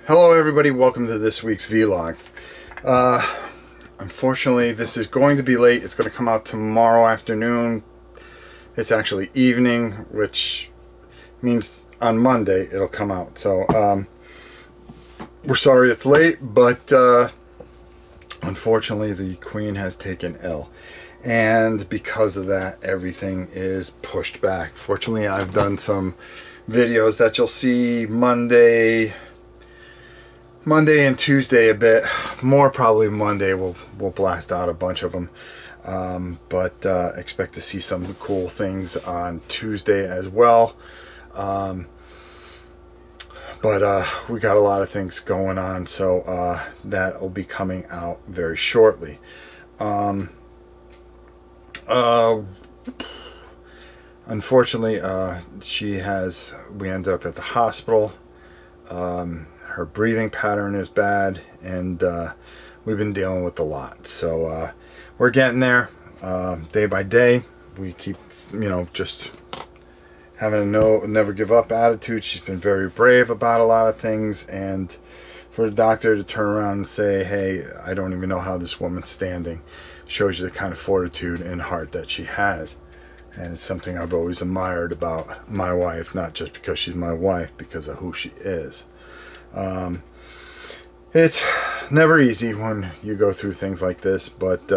Hello everybody, welcome to this week's vlog. Unfortunately this is going to be late. It's going to come out tomorrow afternoon. It's actually evening, which means on Monday it'll come out. So we're sorry it's late, but unfortunately the Queen has taken ill. And because of that, everything is pushed back. Fortunately, I've done some videos that you'll see Monday and Tuesday a bit more. Probably Monday we'll blast out a bunch of them, but expect to see some cool things on Tuesday as well. But we got a lot of things going on, so that will be coming out very shortly. Unfortunately, we ended up at the hospital. Her breathing pattern is bad, and we've been dealing with a lot. So we're getting there day by day. We keep, just having a never give up attitude. She's been very brave about a lot of things, and for the doctor to turn around and say, hey, I don't even know how this woman's standing, shows you the kind of fortitude and heart that she has. And it's something I've always admired about my wife, not just because she's my wife, because of who she is. It's never easy when you go through things like this, but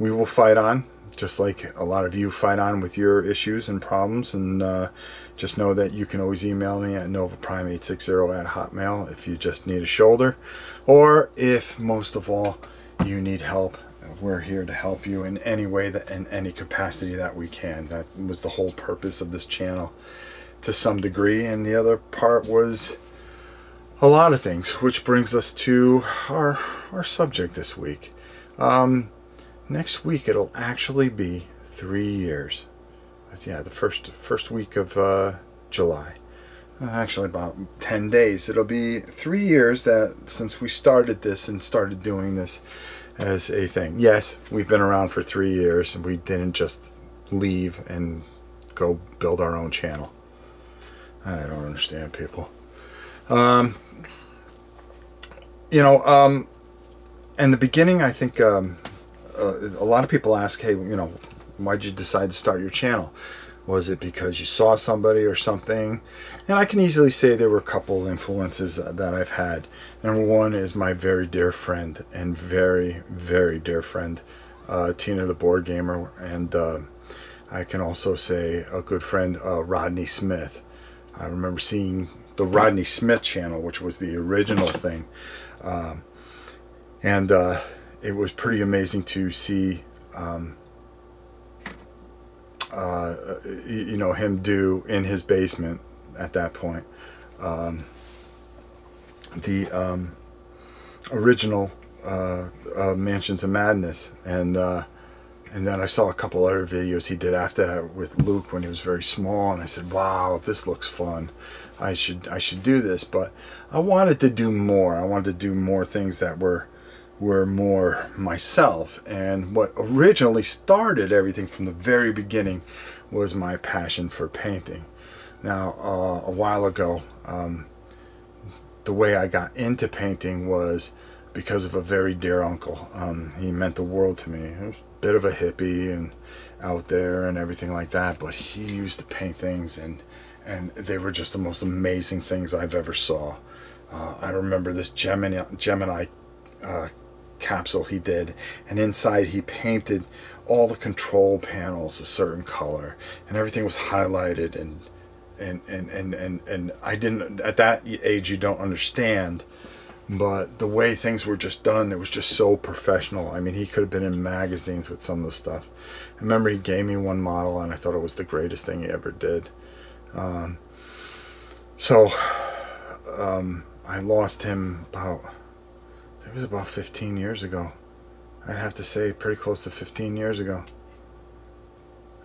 we will fight on, just like a lot of you fight on with your issues and problems. And just know that you can always email me at novaprime860@hotmail if you just need a shoulder, or if most of all you need help. We're here to help you in any way, that in any capacity that we can. That was the whole purpose of this channel to some degree, and the other part was a lot of things, which brings us to our subject this week. Next week it'll actually be 3 years. Yeah, the first week of July. Actually about 10 days. It'll be 3 years since we started this and started doing this as a thing. Yes, we've been around for 3 years, and we didn't just leave and go build our own channel. I don't understand people. In the beginning, I think a lot of people ask, hey, why'd you decide to start your channel? Was it because you saw somebody or something? And I can easily say there were a couple influences that I've had. Number one is my very dear friend, and very, very dear friend, Tina the Board Gamer. And I can also say a good friend, Rodney Smith. I remember seeing the Rodney Smith channel, which was the original thing. And it was pretty amazing to see him do in his basement at that point the original Mansions of Madness, and then I saw a couple other videos he did after that with Luke when he was very small, and I said, wow, this looks fun. I should do this. But I wanted to do more. I wanted to do more things that were more myself. And what originally started everything from the very beginning was my passion for painting. Now, a while ago, the way I got into painting was because of a very dear uncle. He meant the world to me. He was a bit of a hippie and out there and everything like that, but he used to paint things, and they were just the most amazing things I've ever saw. I remember this Gemini capsule he did, and inside he painted all the control panels a certain color, and everything was highlighted, and I didn't, at that age you don't understand, but the way things were just done, it was just so professional. I mean, he could have been in magazines with some of the stuff. I remember he gave me one model, and I thought it was the greatest thing he ever did. I lost him it was about 15 years ago. I'd have to say pretty close to 15 years ago.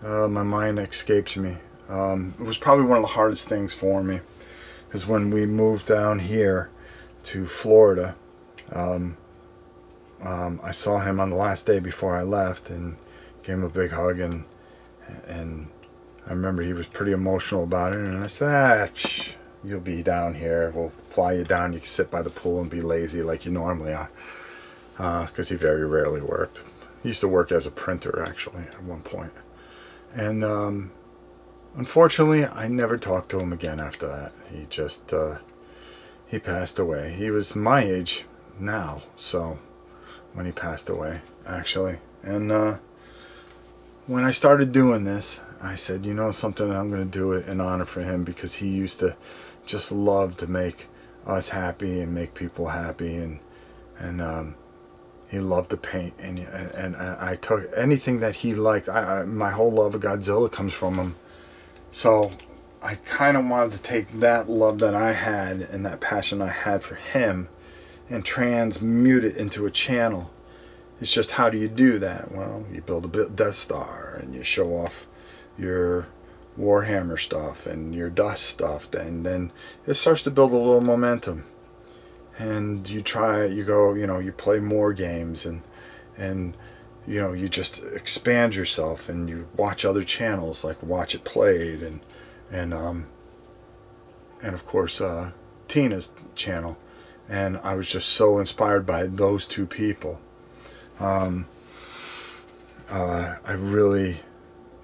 My mind escapes me. It was probably one of the hardest things for me, is when we moved down here to Florida. I saw him on the last day before I left and gave him a big hug, and I remember he was pretty emotional about it, and I said, you'll be down here. We'll fly you down. You can sit by the pool and be lazy like you normally are. Because he very rarely worked. He used to work as a printer, actually, at one point. And unfortunately, I never talked to him again after that. He just, he passed away. He was my age now, so, when he passed away, actually. And when I started doing this, I said, you know something, I'm going to do it in honor for him, because he used to just love to make us happy and make people happy, and he loved to paint, and I took anything that he liked. My whole love of Godzilla comes from him. So I kind of wanted to take that love that I had and that passion I had for him and transmute it into a channel. It's just, how do you do that? Well, you build a Death Star and you show off your Warhammer stuff and your Dust stuff, and then it starts to build a little momentum. And you try, you go, you play more games, and you just expand yourself, and you watch other channels like Watch It Played, and of course Tina's channel, and I was just so inspired by those two people.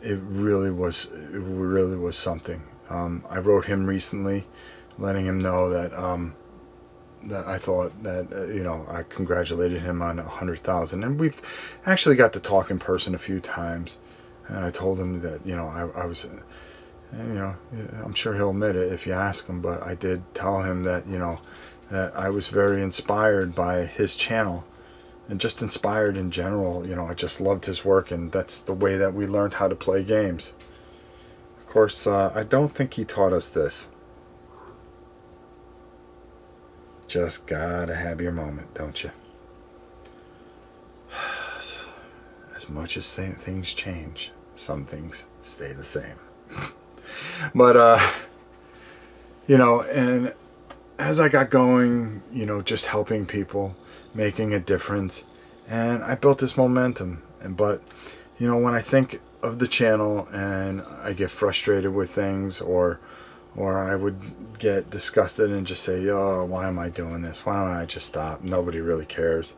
It really was something. I wrote him recently, letting him know that that I thought that I congratulated him on 100,000, and we've actually got to talk in person a few times, and I told him that I was, I'm sure he'll admit it if you ask him, but I did tell him that that I was very inspired by his channel, and just inspired in general. I just loved his work, and that's the way that we learned how to play games. Of course, I don't think he taught us this. Just gotta have your moment, don't you? As much as things change, some things stay the same. But and as I got going, just helping people, making a difference, and I built this momentum. But when I think of the channel and I get frustrated with things, or I would get disgusted and just say, oh, why am I doing this? Why don't I just stop? Nobody really cares.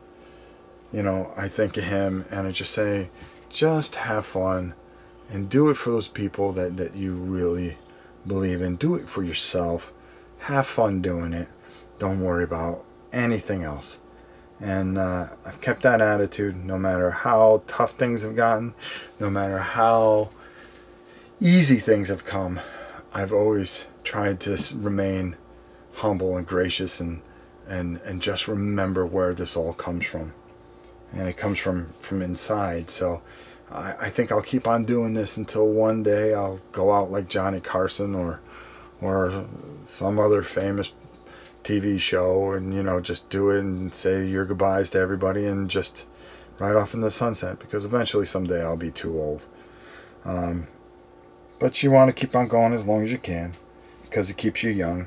I think of him and I just say, just have fun and do it for those people that you really believe in. Do it for yourself. Have fun doing it. Don't worry about anything else. And I've kept that attitude no matter how tough things have gotten, no matter how easy things have come. I've always tried to remain humble and gracious, and just remember where this all comes from. And it comes from inside. So I think I'll keep on doing this until one day I'll go out like Johnny Carson or some other famous TV show, and just do it and say your goodbyes to everybody and just ride off in the sunset, because eventually someday I'll be too old. But you want to keep on going as long as you can, because it keeps you young.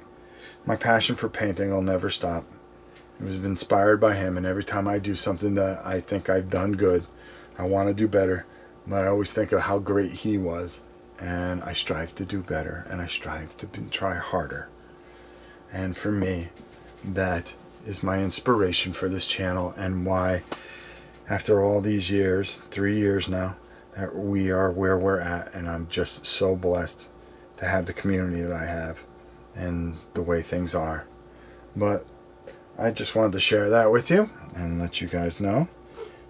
My passion for painting will never stop. It was inspired by him, and every time I do something that I think I've done good, I want to do better. But I always think of how great he was, and I strive to do better, and I strive to try harder. And for me, that is my inspiration for this channel, and why, after all these years, 3 years now, that we are where we're at. And I'm just so blessed to have the community that I have and the way things are. But I just wanted to share that with you and let you guys know.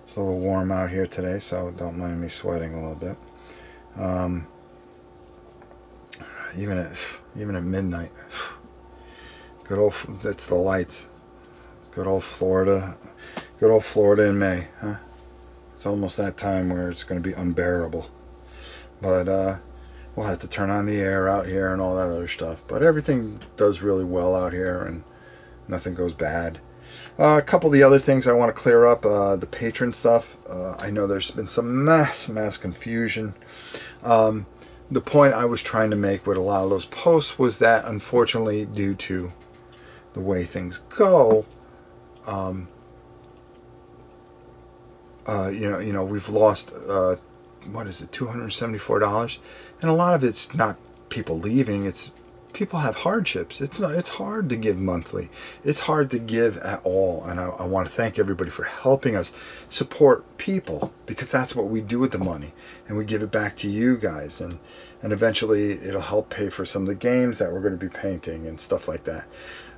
It's a little warm out here today, so don't mind me sweating a little bit. Even at midnight. Good old, it's the lights. Good old Florida in May, huh? It's almost that time where it's going to be unbearable. But we'll have to turn on the air out here and all that other stuff. But everything does really well out here, and nothing goes bad. A couple of the other things I want to clear up, the patron stuff. I know there's been some mass confusion. The point I was trying to make with a lot of those posts was that, unfortunately, due to the way things go, we've lost what is it, $274, and a lot of it's not people leaving, it's people have hardships. It's hard to give monthly. It's hard to give at all. And I want to thank everybody for helping us support people, because that's what we do with the money, and we give it back to you guys, and eventually it'll help pay for some of the games that we're going to be painting and stuff like that.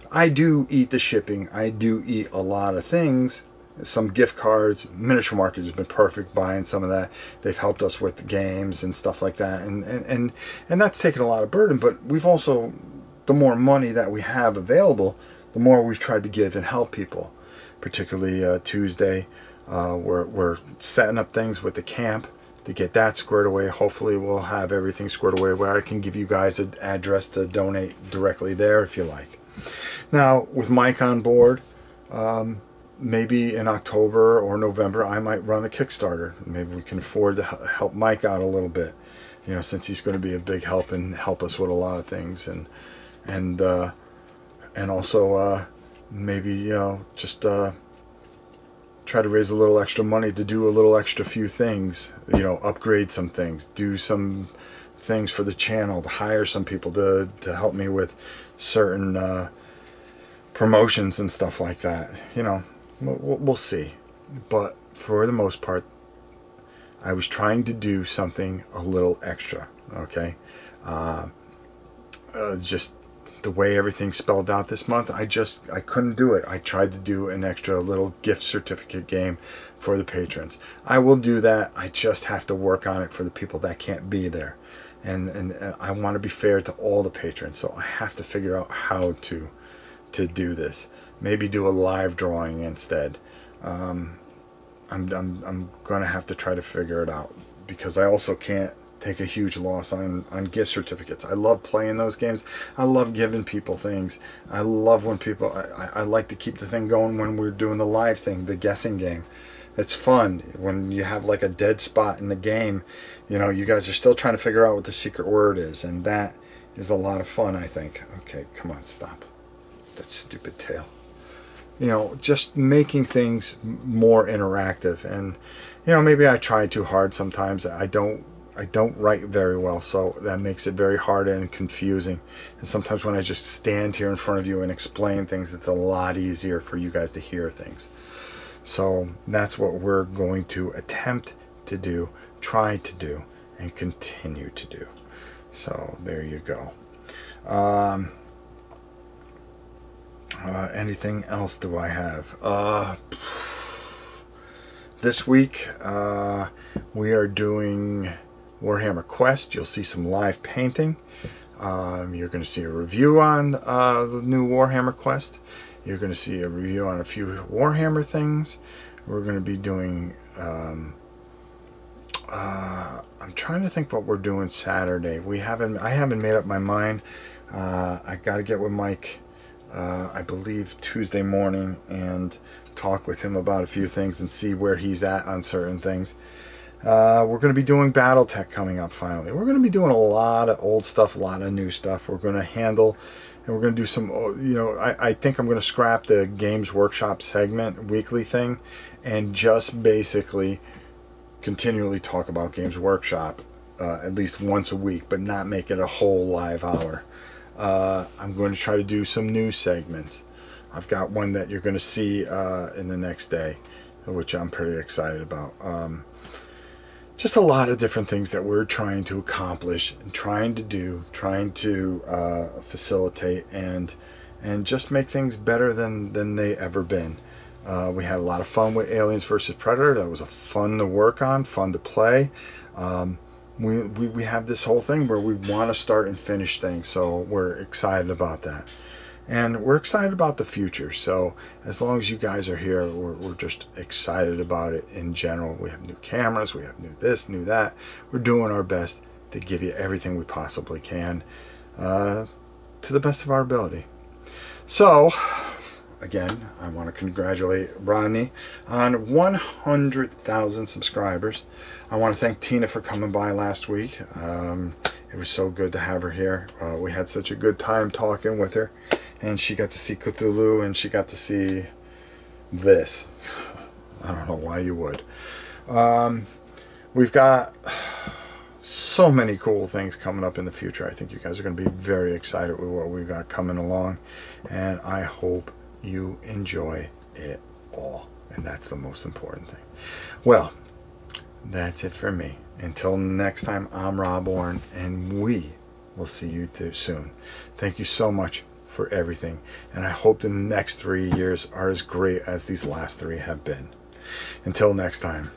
I do eat the shipping. I do eat a lot of things. Some gift cards. Miniature Market has been perfect buying some of that. They've helped us with the games and stuff like that, and that's taken a lot of burden. But we've also, the more money that we have available, the more we've tried to give and help people. Particularly Tuesday, we're setting up things with the camp to get that squared away. Hopefully we'll have everything squared away where I can give you guys an address to donate directly there if you like. Now, with Mike on board, maybe in October or November, I might run a Kickstarter. Maybe we can afford to help Mike out a little bit, you know, since he's going to be a big help and help us with a lot of things, and also maybe, you know, just try to raise a little extra money to do a little extra few things, you know, upgrade some things, do some things for the channel, to hire some people to help me with certain promotions and stuff like that. You know, we'll see. But for the most part, I was trying to do something a little extra, okay? Just the way everything spelled out this month, I couldn't do it. I tried to do an extra little gift certificate game for the patrons. I will do that. I just have to work on it for the people that can't be there. And I want to be fair to all the patrons, so I have to figure out how to do this. Maybe do a live drawing instead. I'm gonna have to try to figure it out, because I also can't take a huge loss on gift certificates. I love playing those games. I love giving people things. I love when people, I like to keep the thing going when we're doing the live thing, the guessing game. It's fun when you have like a dead spot in the game. You know, you guys are still trying to figure out what the secret word is, and that is a lot of fun, I think. Okay, come on, stop. That stupid tail. You know, just making things more interactive. And, you know, maybe I try too hard sometimes. I don't write very well, so that makes it very hard and confusing. And sometimes when I just stand here in front of you and explain things, it's a lot easier for you guys to hear things. So that's what we're going to attempt to do, try to do, and continue to do. So there you go. Anything else do I have? This week we are doing Warhammer Quest. You'll see some live painting. You're going to see a review on the new Warhammer Quest. You're going to see a review on a few Warhammer things. We're going to be doing I'm trying to think what we're doing Saturday. I haven't made up my mind. I got to get with Mike, I believe Tuesday morning, and talk with him about a few things and see where he's at on certain things. We're going to be doing BattleTech coming up finally. We're going to be doing a lot of old stuff, a lot of new stuff. We're going to handle, and we're going to do some, you know, I think I'm going to scrap the Games Workshop segment weekly thing and just basically continually talk about Games Workshop at least once a week, but not make it a whole live hour. I'm going to try to do some news segments. I've got one that you're going to see in the next day, which I'm pretty excited about. Just a lot of different things that we're trying to accomplish and trying to do, trying to facilitate and just make things better than they ever been. We had a lot of fun with Aliens vs. Predator. That was fun to work on, fun to play. We have this whole thing where we want to start and finish things, so we're excited about that. And we're excited about the future, so as long as you guys are here, we're just excited about it in general. We have new cameras, we have new this, new that. We're doing our best to give you everything we possibly can to the best of our ability. So, again, I want to congratulate Rodney on 100,000 subscribers. I want to thank Tina for coming by last week. It was so good to have her here. We had such a good time talking with her. And she got to see Cthulhu, and she got to see this. I don't know why you would. We've got so many cool things coming up in the future. I think you guys are going to be very excited with what we've got coming along, and I hope you enjoy it all, and that's the most important thing. Well, that's it for me. Until next time, I'm Rob Orne, and we will see you too soon. Thank you so much for everything, and I hope the next 3 years are as great as these last 3 have been. Until next time,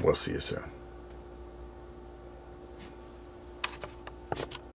we'll see you soon.